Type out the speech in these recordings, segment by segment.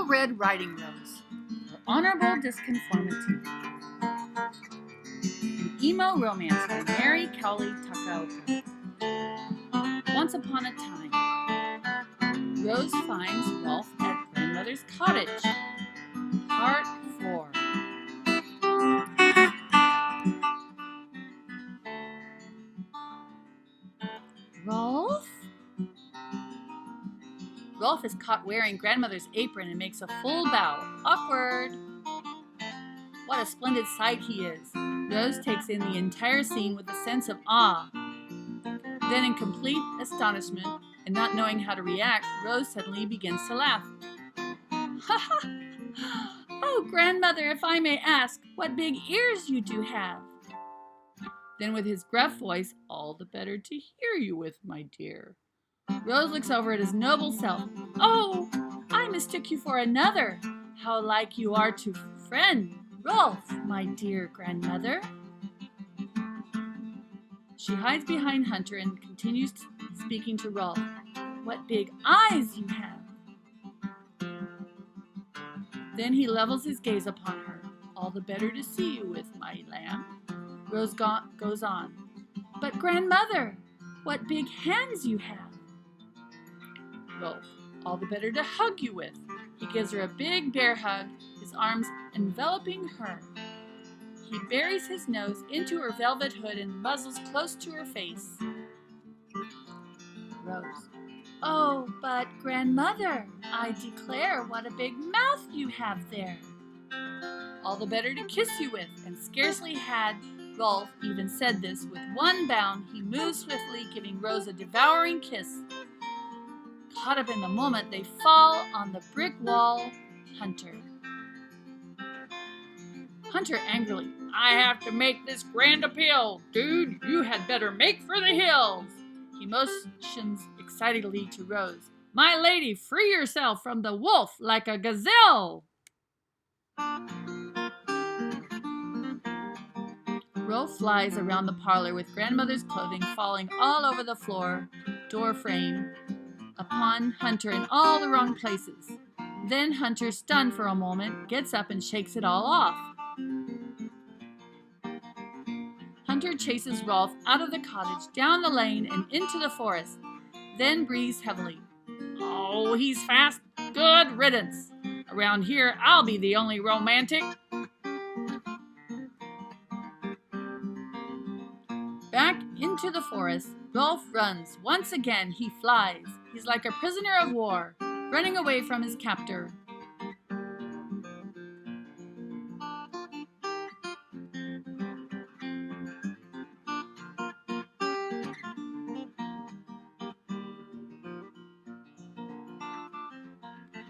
Little Red Riding Rose, or Honorable Disconformity. An Emo-Romance by Mary Cowley-Takaoka. Once upon a time, Rose finds Rolfe at grandmother's cottage. Part 4. Rolfe? Rolfe is caught wearing grandmother's apron and makes a full bow. Awkward! What a splendid sight he is. Rose takes in the entire scene with a sense of awe. Then, in complete astonishment and not knowing how to react, Rose suddenly begins to laugh. Ha ha! Oh, grandmother, if I may ask, what big ears you do have. Then with his gruff voice, all the better to hear you with, my dear. Rose looks over at his noble self. Oh, I mistook you for another. How like you are to friend Rolfe, my dear grandmother. She hides behind Hunter and continues speaking to Rolfe. What big eyes you have. Then he levels his gaze upon her. All the better to see you with, my lamb. Rose goes on. But grandmother, what big hands you have. Rolfe, all the better to hug you with. He gives her a big bear hug, his arms enveloping her. He buries his nose into her velvet hood and muzzles close to her face. Rose, oh, but grandmother, I declare what a big mouth you have there. All the better to kiss you with, and scarcely had Rolfe even said this, with one bound he moves swiftly, giving Rose a devouring kiss. Caught up in the moment, they fall on the brick wall. Hunter angrily, I have to make this grand appeal. Dude, you had better make for the hills. He motions excitedly to Rose. My lady, free yourself from the wolf like a gazelle. Rolfe flies around the parlor with grandmother's clothing falling all over the floor, door frame, upon Hunter in all the wrong places. Then Hunter, stunned for a moment, gets up and shakes it all off. Hunter chases Rolfe out of the cottage, down the lane, and into the forest, then breathes heavily. Oh, he's fast. Good riddance. Around here, I'll be the only romantic. Back into the forest, Rolfe runs. Once again, he flies. He's like a prisoner of war, running away from his captor.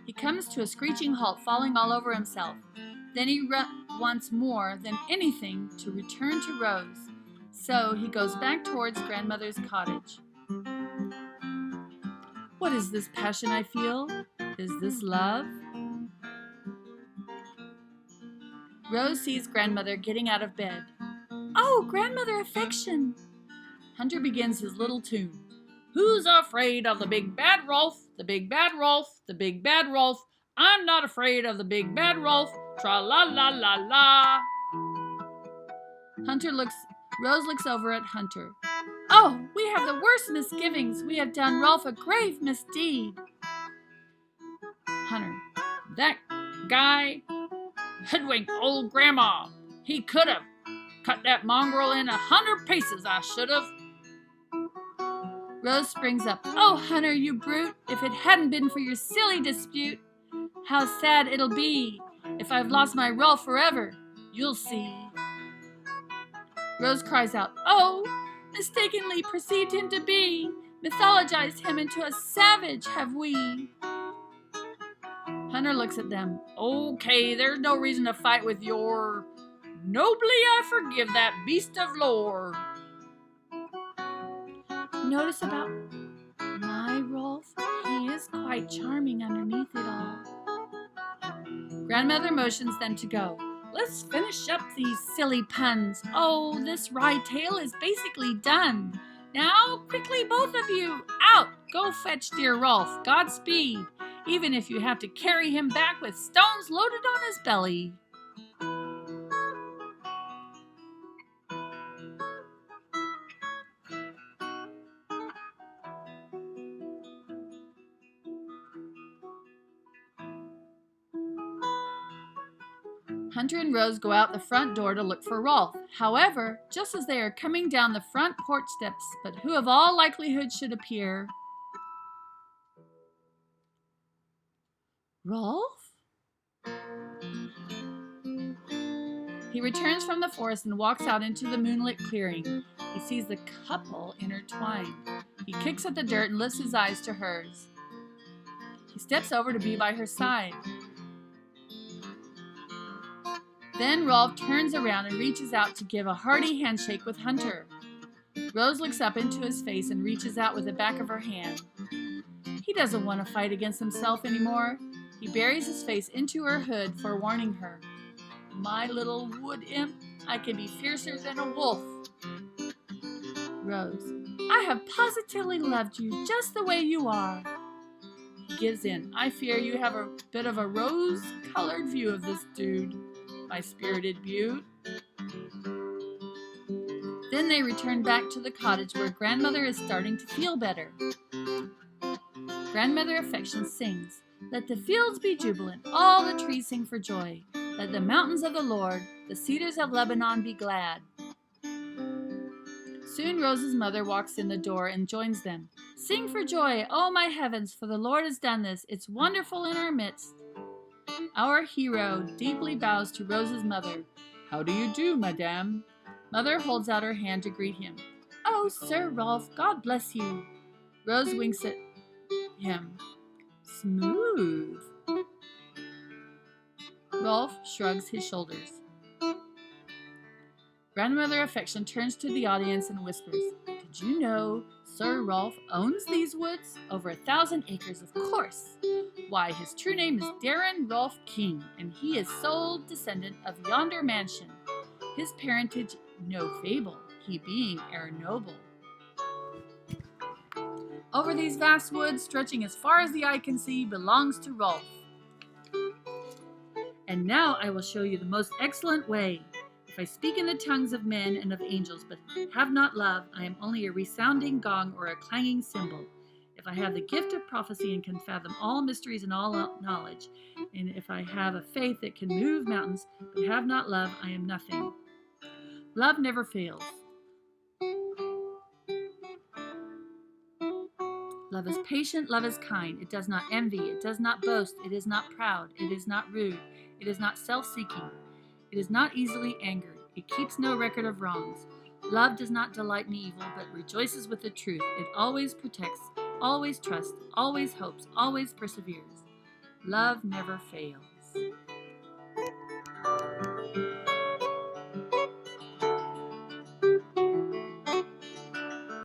He comes to a screeching halt, falling all over himself. Then he wants more than anything to return to Rose. So he goes back towards grandmother's cottage. What is this passion I feel? Is this love? Rose sees grandmother getting out of bed. Oh, grandmother affection! Hunter begins his little tune. Who's afraid of the big bad Rolfe? The big bad Rolfe, the big bad Rolfe. I'm not afraid of the big bad Rolfe. Tra-la-la-la-la. Rose looks over at Hunter. Oh, we have the worst misgivings. We have done Rolfe a grave misdeed. Hunter, that guy hoodwinked old grandma. He could have cut that mongrel in 100 pieces, I should have. Rose springs up. Oh, Hunter, you brute. If it hadn't been for your silly dispute, how sad it'll be if I've lost my Rolfe forever. You'll see. Rose cries out, oh, mistakenly perceived him to be, mythologized him into a savage, have we? Hunter looks at them. Okay, there's no reason to fight with your... Nobly I forgive that beast of lore. Notice about my Rolfe? He is quite charming underneath it all. Grandmother motions them to go. Let's finish up these silly puns. Oh, this wry tale is basically done. Now, quickly, both of you, out! Go fetch dear Rolfe. Godspeed. even if you have to carry him back with stones loaded on his belly. Hunter and Rose go out the front door to look for Rolfe. However, just as they are coming down the front porch steps, but who of all likelihood should appear? Rolfe? He returns from the forest and walks out into the moonlit clearing. He sees the couple intertwined. He kicks at the dirt and lifts his eyes to hers. He steps over to be by her side. Then Rolfe turns around and reaches out to give a hearty handshake with Hunter. Rose looks up into his face and reaches out with the back of her hand. He doesn't want to fight against himself anymore. He buries his face into her hood, forewarning her. My little wood imp, I can be fiercer than a wolf. Rose, I have positively loved you just the way you are. He gives in. I fear you have a bit of a rose-colored view of this dude, my spirited beaut. Then they return back to the cottage where Grandmother is starting to feel better. Grandmother Affection sings, Let the fields be jubilant, all the trees sing for joy. Let the mountains of the Lord, the cedars of Lebanon be glad. Soon Rose's mother walks in the door and joins them. Sing for joy, oh my heavens, for the Lord has done this. It's wonderful in our midst. Our hero deeply bows to Rose's mother. How do you do, madame? Mother holds out her hand to greet him. Oh, Sir Rolfe, God bless you. Rose winks at him. Smooth. Rolfe shrugs his shoulders. Grandmother Affection turns to the audience and whispers, Did you know Sir Rolfe owns these woods? Over 1,000 acres, of course. Why, his true name is Darren Rolfe King, and he is sole descendant of yonder mansion. His parentage no fable, he being heir noble. Over these vast woods, stretching as far as the eye can see, belongs to Rolfe. And now I will show you the most excellent way. If I speak in the tongues of men and of angels, but have not love, I am only a resounding gong or a clanging cymbal. If I have the gift of prophecy and can fathom all mysteries and all knowledge, and if I have a faith that can move mountains, but have not love, I am nothing. Love never fails. Love is patient, love is kind. It does not envy, it does not boast, it is not proud, it is not rude, it is not self-seeking. It is not easily angered. It keeps no record of wrongs. Love does not delight in evil, but rejoices with the truth. It always protects, always trusts, always hopes, always perseveres. Love never fails.